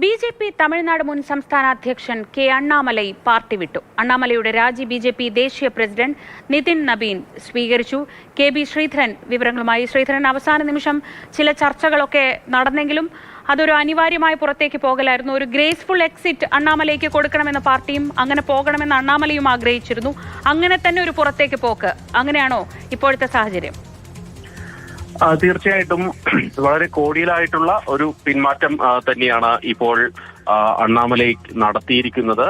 BJP. Tamil Nadu മുൻ സംസ്ഥാന അധ്യക്ഷൻ കെ അണ്ണാമലൈ പാർട്ടി വിട്ടു. അണ്ണാമലയുടെ രാജി ബി.ജെ.പി. ദേശീയ പ്രസിഡന്റ് നിതിൻ നബീൻ സ്വീകരിച്ചു. കെ.ബി. ശ്രീധരൻ വിവരങ്ങളുമായി. ശ്രീധരൻ, അവസാന നിമിഷം ചില ചർച്ചകളൊക്കെ നടന്നെങ്കിലും അതൊരു അനിവാര്യമായ പുറത്തേക്ക് പോകലായിരുന്നു. ഒരു ഗ്രേസ്ഫുൾ എക്സിറ്റ് അണ്ണാമലയ്ക്ക് കൊടുക്കണമെന്ന പാർട്ടിയും അങ്ങനെ പോകണമെന്ന് അണ്ണാമലയും ആഗ്രഹിച്ചിരുന്നു. അങ്ങനെ തന്നെ ഒരു പുറത്തേക്ക് പോക്ക്, അങ്ങനെയാണോ ഇപ്പോഴത്തെ സാഹചര്യം? തീർച്ചയായിട്ടും വളരെ കോടിയിലായിട്ടുള്ള ഒരു പിന്മാറ്റം തന്നെയാണ് ഇപ്പോൾ അണ്ണാമലൈ നടത്തിയിരിക്കുന്നത്.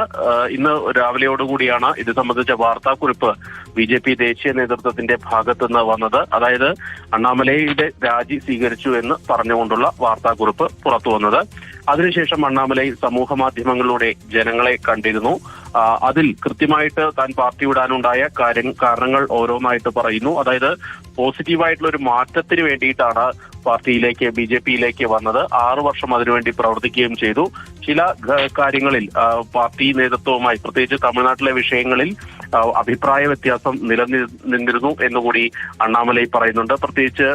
ഇന്ന് രാവിലെയോടുകൂടിയാണ് ഇത് സംബന്ധിച്ച വാർത്താക്കുറിപ്പ് ബി.ജെ.പി. ദേശീയ നേതൃത്വത്തിന്റെ ഭാഗത്തുനിന്ന് വന്നത്. അതായത് അണ്ണാമലൈയുടെ രാജി സ്വീകരിച്ചു എന്ന് പറഞ്ഞുകൊണ്ടുള്ള വാർത്താക്കുറിപ്പ് പുറത്തു വന്നത്. അതിനുശേഷം അണ്ണാമലൈ സമൂഹ മാധ്യമങ്ങളിലൂടെ ജനങ്ങളെ കണ്ടിരുന്നു. അതിൽ കൃത്യമായിട്ട് താൻ പാർട്ടി വിടാനുണ്ടായ കാരണങ്ങൾ ഓരോന്നായിട്ട് പറയുന്നു. അതായത് പോസിറ്റീവായിട്ടുള്ള ഒരു മാറ്റത്തിന് വേണ്ടിയിട്ടാണ് പാർട്ടിയിലേക്ക് ബി.ജെ.പിയിലേക്ക് വന്നത്. 6 വർഷം അതിനുവേണ്ടി പ്രവർത്തിക്കുകയും ചെയ്തു. ചില കാര്യങ്ങളിൽ പാർട്ടി നേതൃത്വവുമായി, പ്രത്യേകിച്ച് തമിഴ്നാട്ടിലെ വിഷയങ്ങളിൽ അഭിപ്രായ വ്യത്യാസം നിലനിന്നിരുന്നു എന്നുകൂടി അണ്ണാമലൈ പറയുന്നുണ്ട്. പ്രത്യേകിച്ച്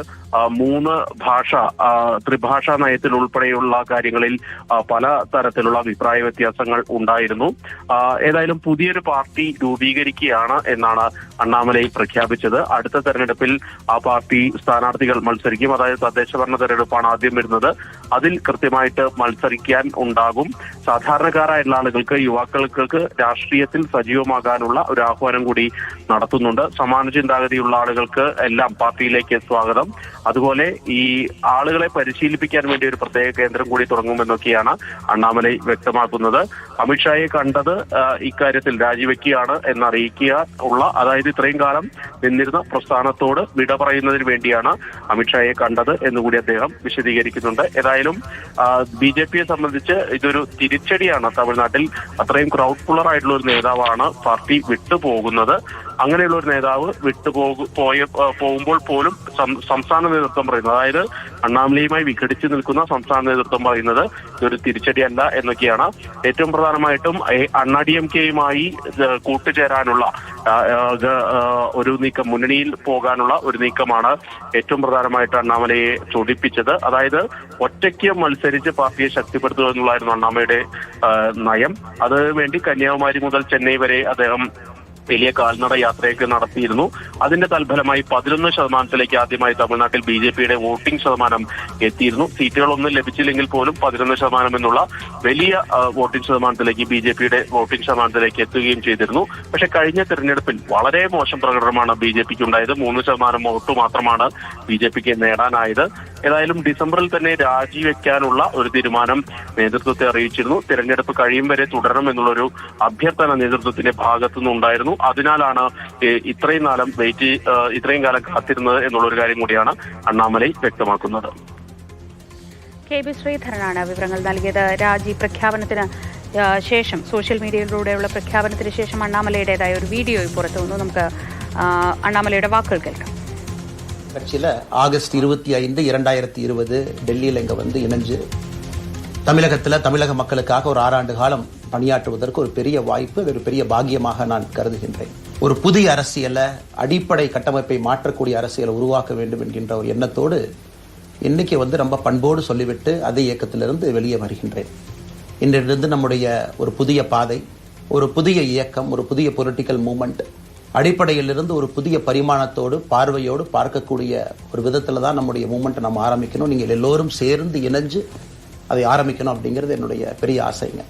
3 ഭാഷ ത്രിഭാഷാ നയത്തിൽ ഉൾപ്പെടെയുള്ള കാര്യങ്ങളിൽ പല തരത്തിലുള്ള അഭിപ്രായ വ്യത്യാസങ്ങൾ ഉണ്ടായിരുന്നു. ഏതായാലും പുതിയൊരു പാർട്ടി രൂപീകരിക്കുകയാണ് എന്നാണ് അണ്ണാമലൈ പ്രഖ്യാപിച്ചത്. അടുത്ത തെരഞ്ഞെടുപ്പിൽ ആ പാർട്ടി സ്ഥാനാർത്ഥികൾ മത്സരിക്കും. അതായത് തദ്ദേശ ഭരണ തെരഞ്ഞെടുപ്പാണ് ആദ്യം വരുന്നത്. അതിൽ കൃത്യമായിട്ട് മത്സരിക്കാൻ ഉണ്ടാകും. സാധാരണക്കാരായുള്ള ആളുകൾക്ക്, യുവാക്കൾക്ക് രാഷ്ട്രീയത്തിൽ സജീവമാകാനുള്ള ഒരു ആഹ്വാനം കൂടി നടത്തുന്നുണ്ട്. സമാന ചിന്താഗതിയുള്ള ആളുകൾക്ക് എല്ലാം പാർട്ടിയിലേക്ക് സ്വാഗതം. അതുപോലെ ഈ ആളുകളെ പരിശീലിപ്പിക്കാൻ വേണ്ടി ഒരു പ്രത്യേക കേന്ദ്രം കൂടി തുടങ്ങുമെന്നൊക്കെയാണ് അണ്ണാമലൈ വ്യക്തമാക്കുന്നത്. അമിത്ഷായെ കണ്ടത് ഇക്കാര്യത്തിൽ രാജിവെക്കുകയാണ് എന്നറിയിക്കുക ഉള്ള, അതായത് ഇത്രയും കാലം നിന്നിരുന്ന പ്രസ്ഥാനത്തോട് വിട പറയുന്നതിന് വേണ്ടിയാണ് അമിത്ഷായെ കണ്ടത് എന്നുകൂടി അദ്ദേഹം വിശദീകരിക്കുന്നുണ്ട്. ഏതായാലും ബി.ജെ.പിയെ സംബന്ധിച്ച് ഇതൊരു തിരിച്ചടിയാണ്. തമിഴ്നാട്ടിൽ അത്രയും ക്രൗഡ് പുള്ളർ ആയിട്ടുള്ള ഒരു നേതാവാണ് പാർട്ടി വിട്ടുപോകുന്നത്. അങ്ങനെയുള്ള ഒരു നേതാവ് പോകുമ്പോൾ പോലും സംസ്ഥാന നേതൃത്വം പറയുന്നത്, അതായത് അണ്ണാമലയുമായി വിഘടിച്ചു നിൽക്കുന്ന സംസ്ഥാന നേതൃത്വം പറയുന്നത് ഇതൊരു തിരിച്ചടിയല്ല എന്നൊക്കെയാണ്. ഏറ്റവും പ്രധാനമായിട്ടും അണ്ണാ-ഡി.എം.കെയുമായി കൂട്ടുചേരാനുള്ള ഒരു നീക്കം, മുന്നണിയിൽ പോകാനുള്ള ഒരു നീക്കമാണ് ഏറ്റവും പ്രധാനമായിട്ട് അണ്ണാമലയെ ചൊടിപ്പിച്ചത്. അതായത് ഒറ്റയ്ക്ക് മത്സരിച്ച് പാർട്ടിയെ ശക്തിപ്പെടുത്തുക എന്നുള്ളതായിരുന്നു അണ്ണാമലയുടെ നയം. അതിനുവേണ്ടി കന്യാകുമാരി മുതൽ ചെന്നൈ വരെ അദ്ദേഹം വലിയ കാൽനട യാത്രയൊക്കെ നടത്തിയിരുന്നു. അതിന്റെ തൽഫലമായി 11% ആദ്യമായി തമിഴ്നാട്ടിൽ ബി.ജെ.പിയുടെ വോട്ടിംഗ് ശതമാനം എത്തിയിരുന്നു. സീറ്റുകളൊന്നും ലഭിച്ചില്ലെങ്കിൽ പോലും 11% എന്നുള്ള വലിയ വോട്ടിംഗ് ശതമാനത്തിലേക്ക്, ബി.ജെ.പിയുടെ വോട്ടിംഗ് ശതമാനത്തിലേക്ക് എത്തുകയും ചെയ്തിരുന്നു. പക്ഷെ കഴിഞ്ഞ തെരഞ്ഞെടുപ്പിൽ വളരെ മോശം പ്രകടനമാണ് ബി.ജെ.പിക്ക് ഉണ്ടായത്. 3% വോട്ട് മാത്രമാണ് ബി.ജെ.പിക്ക് നേടാനായത്. ഏതായാലും ഡിസംബറിൽ തന്നെ രാജിവെക്കാനുള്ള ഒരു തീരുമാനം നേതൃത്വത്തെ അറിയിച്ചിരുന്നു. തിരഞ്ഞെടുപ്പ് കഴിയും വരെ തുടരണം എന്നുള്ളൊരു അഭ്യർത്ഥന നേതൃത്വത്തിന്റെ ഭാഗത്തുനിന്നുണ്ടായിരുന്നു. അതിനാലാണ് ഇത്രയും കാലം കാത്തിരുന്നത് എന്നുള്ളൊരു കാര്യം കൂടിയാണ് അണ്ണാമലൈ വ്യക്തമാക്കുന്നത്. കെ.ബി. ശ്രീധരനാണ് വിവരങ്ങൾ നൽകിയത്. രാജി പ്രഖ്യാപനത്തിന് ശേഷം, സോഷ്യൽ മീഡിയയിലൂടെയുള്ള പ്രഖ്യാപനത്തിന് ശേഷം അണ്ണാമലയുടേതായ ഒരു വീഡിയോ പുറത്തു വന്നു. നമുക്ക് അണ്ണാമലയുടെ വാക്കുകൾ കേൾക്കാം. கட்சியில் ஆகஸ்ட் 25, 2020 டெல்லியில் இங்கே வந்து இணைஞ்சு தமிழகத்தில் தமிழக மக்களுக்காக ஒரு 6 ஆண்டு காலம் பணியாற்றுவதற்கு ஒரு பெரிய வாய்ப்பு, ஒரு பெரிய பாக்கியமாக நான் கருதுகின்றேன். ஒரு புதிய அரசியலை, அடிப்படை கட்டமைப்பை மாற்றக்கூடிய அரசியலை உருவாக்க வேண்டும் என்கின்ற ஒரு எண்ணத்தோடு இன்னைக்கு வந்து ரொம்ப பண்போடு சொல்லிவிட்டு அதே இயக்கத்திலிருந்து வெளியே வருகின்றேன். இன்றிலிருந்து நம்முடைய ஒரு புதிய பாதை, ஒரு புதிய இயக்கம், ஒரு புதிய பொலிட்டிக்கல் மூவ்மெண்ட் அடிப்படையிலிருந்து ஒரு புதிய பரிமாணத்தோடு, பார்வையோடு பார்க்கக்கூடிய ஒரு விதத்தில் தான் நம்முடைய மூவ்மெண்ட்டை நம்ம ஆரம்பிக்கணும். நீங்கள் எல்லோரும் சேர்ந்து இணைஞ்சு அதை ஆரம்பிக்கணும் அப்படிங்கிறது என்னுடைய பெரிய ஆசைங்க.